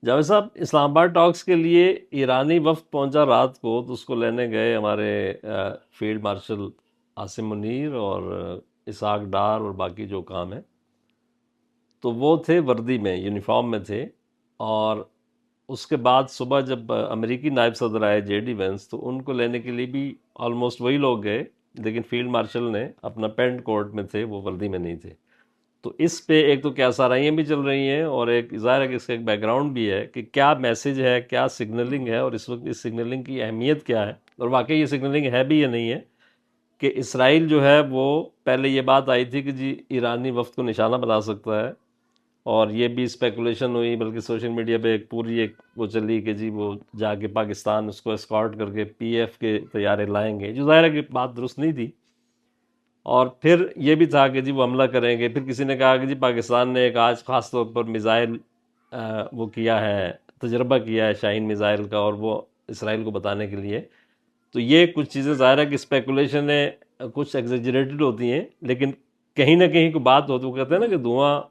جاوید صاحب، اسلام آباد ٹاکس کے لیے ایرانی وفد پہنچا رات کو، تو اس کو لینے گئے ہمارے فیلڈ مارشل عاصم منیر اور اسحاق ڈار اور باقی جو کام ہیں. تو وہ تھے وردی میں، یونیفارم میں تھے. اور اس کے بعد صبح جب امریکی نائب صدر آئے جے ڈی وینس، تو ان کو لینے کے لیے بھی آلموسٹ وہی لوگ گئے، لیکن فیلڈ مارشل نے اپنا پینٹ کوٹ میں تھے، وہ وردی میں نہیں تھے. تو اس پہ ایک تو کیا سارائیاں بھی چل رہی ہیں، اور ایک ظاہر ہے کہ اس کا ایک بیک گراؤنڈ بھی ہے کہ کیا میسج ہے، کیا سگنلنگ ہے، اور اس وقت اس سگنلنگ کی اہمیت کیا ہے، اور واقعی یہ سگنلنگ ہے بھی یا نہیں ہے. کہ اسرائیل جو ہے وہ پہلے یہ بات آئی تھی کہ جی ایرانی وفد کو نشانہ بنا سکتا ہے، اور یہ بھی اسپیکولیشن ہوئی، بلکہ سوشل میڈیا پہ ایک پوری ایک وہ چلی کہ جی وہ جا کے پاکستان اس کو اسکارٹ کر کے پی ایف کے طیارے لائیں گے، جو ظاہر ہے کہ بات درست نہیں تھی. اور پھر یہ بھی تھا کہ جی وہ حملہ کریں گے. پھر کسی نے کہا کہ جی پاکستان نے ایک آج خاص طور پر میزائل وہ کیا ہے، تجربہ کیا ہے شاہین میزائل کا، اور وہ اسرائیل کو بتانے کے لیے. تو یہ کچھ چیزیں ظاہر ہے کہ اسپیکولیشنیں کچھ ایگزیجریٹڈ ہوتی ہیں، لیکن کہیں نہ کہیں کوئی بات ہوتی ہے. وہ کہتے ہیں نا کہ دھواں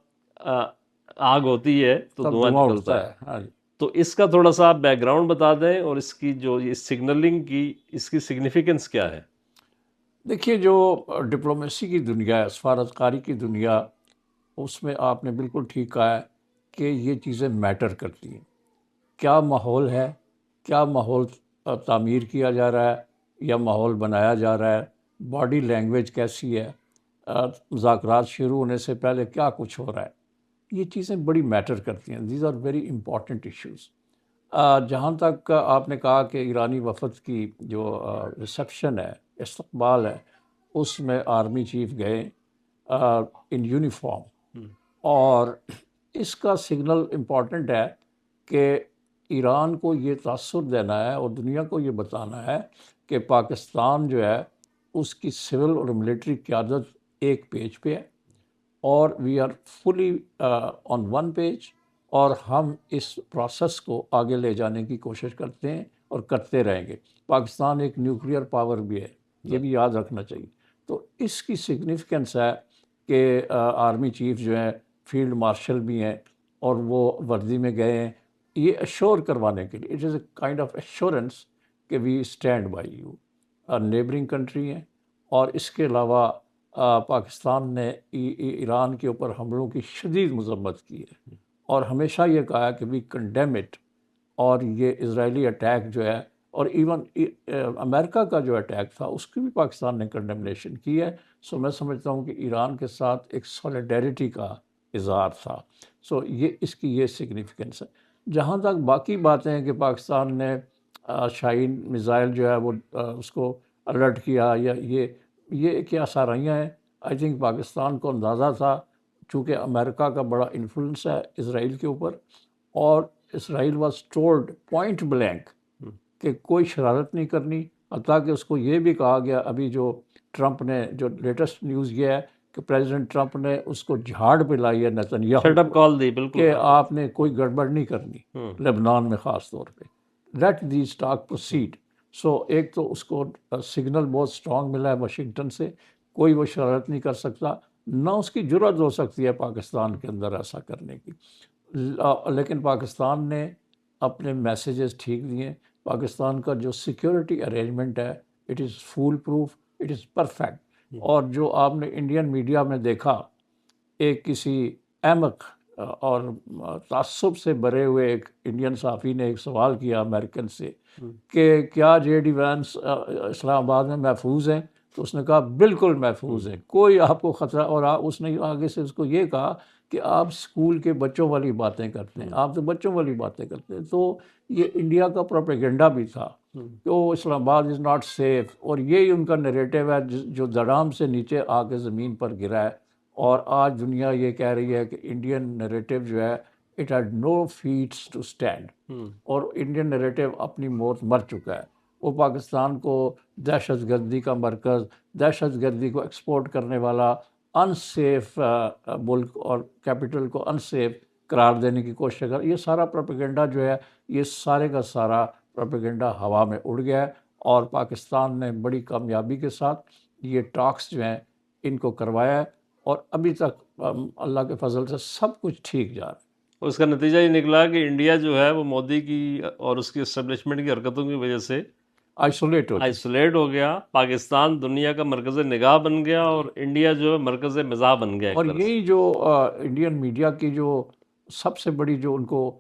آگ ہوتی ہے تو تب دھواں دھواں نکلتا اٹھتا ہے. ہے. ہاں جی. تو اس کا تھوڑا سا آپ بیک گراؤنڈ بتا دیں، اور اس کی جو اس سگنلنگ کی اس کی سگنیفیکنس کیا ہے؟ دیکھیے، جو ڈپلومیسی کی دنیا ہے، سفارتکاری کی دنیا، اس میں آپ نے بالکل ٹھیک کہا ہے کہ یہ چیزیں میٹر کرتی ہیں. کیا ماحول ہے، کیا ماحول تعمیر کیا جا رہا ہے یا ماحول بنایا جا رہا ہے، باڈی لینگویج کیسی ہے، مذاکرات شروع ہونے سے پہلے کیا کچھ ہو رہا ہے، یہ چیزیں بڑی میٹر کرتی ہیں. These are very important issues. جہاں تک آپ نے کہا کہ ایرانی وفد کی جو ریسیپشن ہے، استقبال ہے، اس میں آرمی چیف گئے ان یونیفارم. اور اس کا سگنل امپورٹنٹ ہے کہ ایران کو یہ تاثر دینا ہے اور دنیا کو یہ بتانا ہے کہ پاکستان جو ہے اس کی سول اور ملٹری قیادت ایک پیج پہ ہے، اور we are fully on one page, اور ہم اس پروسیس کو آگے لے جانے کی کوشش کرتے ہیں اور کرتے رہیں گے. پاکستان ایک نیوکلیئر پاور بھی ہے، یہ بھی یاد رکھنا چاہیے. تو اس کی سگنیفیکنس ہے کہ آرمی چیف جو ہیں فیلڈ مارشل بھی ہیں اور وہ وردی میں گئے ہیں، یہ ایشور کروانے کے لیے. It is a kind of assurance کہ we stand by you. Neighbouring country ہیں، اور اس کے علاوہ پاکستان نے ایران کے اوپر حملوں کی شدید مذمت کی ہے، اور ہمیشہ یہ کہا ہے کہ وی کنڈیم اٹ. اور یہ اسرائیلی اٹیک جو ہے، اور ایون امریکہ کا جو اٹیک تھا، اس کی بھی پاکستان نے کنڈمنیشن کی ہے. سو میں سمجھتا ہوں کہ ایران کے ساتھ ایک سولیڈیرٹی کا اظہار تھا. سو یہ اس کی یہ سگنیفیکنس ہے. جہاں تک باقی باتیں ہیں کہ پاکستان نے شاہین میزائل جو ہے وہ اس کو الرٹ کیا، یا یہ کیا سارائیاں ہیں. آئی تھنک پاکستان کو اندازہ تھا، چونکہ امریکہ کا بڑا انفلوئنس ہے اسرائیل کے اوپر، اور اسرائیل واز ٹولڈ پوائنٹ بلینک کہ کوئی شرارت نہیں کرنی. حتیٰ کہ اس کو یہ بھی کہا گیا، ابھی جو ٹرمپ نے جو لیٹسٹ نیوز یہ ہے کہ پریزیڈنٹ ٹرمپ نے اس کو جھاڑ پہ لائی ہے نیتنیاہو شٹ اپ کو کال دی، بالکل. کہ آپ نے کوئی گڑبڑ نہیں کرنی لبنان میں، خاص طور پہ لیٹ دیز ٹاک پروسیڈ. سو ایک تو اس کو سگنل بہت اسٹرانگ ملا ہے واشنگٹن سے، کوئی وہ شرارت نہیں کر سکتا، نہ اس کی جرات ہو سکتی ہے پاکستان کے اندر ایسا کرنے کی. لیکن پاکستان نے اپنے میسیجز ٹھیک دیے. پاکستان کا جو سیکیورٹی ارینجمنٹ ہے، it is foolproof, it is perfect. اور جو آپ نے انڈین میڈیا میں دیکھا، ایک کسی احمق اور تعصب سے بھرے ہوئے ایک انڈین صحافی نے ایک سوال کیا امریکن سے کہ کیا جے ڈی وینس اسلام آباد میں محفوظ ہیں؟ تو اس نے کہا بالکل محفوظ ہیں، کوئی آپ کو خطرہ. اور اس نے آگے سے اس کو یہ کہا کہ آپ اسکول کے بچوں والی باتیں کرتے ہیں، آپ تو بچوں والی باتیں کرتے ہیں. تو یہ انڈیا کا پروپیگنڈا بھی تھا کہ وہ اسلام آباد از ناٹ سیف، اور یہی ان کا نیریٹو ہے جو دڑام سے نیچے آ کے زمین پر گرا ہے. اور آج دنیا یہ کہہ رہی ہے کہ انڈین نیریٹو جو ہے it had no feets to stand, اور انڈین نیریٹو اپنی موت مر چکا ہے. وہ پاکستان کو دہشت گردی کا مرکز، دہشت گردی کو ایکسپورٹ کرنے والا ان سیف ملک، اور کیپٹل کو ان سیف قرار دینے کی کوشش کر. یہ سارا پروپیگنڈا جو ہے، یہ سارے کا سارا پروپیگنڈا ہوا میں اڑ گیا ہے. اور پاکستان نے بڑی کامیابی کے ساتھ یہ ٹاکس جو ہیں ان کو کروایا ہے، اور ابھی تک اللہ کے فضل سے سب کچھ ٹھیک جا رہا ہے. اس کا نتیجہ یہ نکلا کہ انڈیا جو ہے وہ مودی کی اور اس کی اسٹیبلشمنٹ کی حرکتوں کی وجہ سے آئسولیٹ ہو چکے. آئسولیٹ ہو گیا. پاکستان دنیا کا مرکز نگاہ بن گیا اور انڈیا جو ہے مرکز مزاح بن گیا ایک اور طرح سے. یہی جو انڈین میڈیا کی جو سب سے بڑی جو ان کو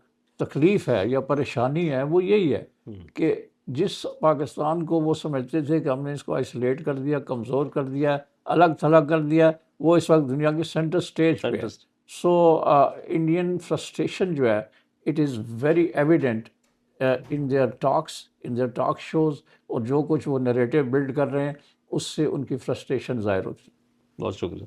تکلیف ہے یا پریشانی ہے وہ یہی ہے کہ جس پاکستان کو وہ سمجھتے تھے کہ ہم نے اس کو آئسولیٹ کر دیا، کمزور کر دیا، الگ تھلگ کر دیا، وہ اس وقت دنیا کے سینٹر سٹیج پہ ہے. سو انڈین فرسٹریشن جو ہے it is very evident in their talks, in their talk shows, اور جو کچھ وہ نریٹو بلڈ کر رہے ہیں اس سے ان کی فرسٹریشن ظاہر ہوتی ہے. بہت شکریہ.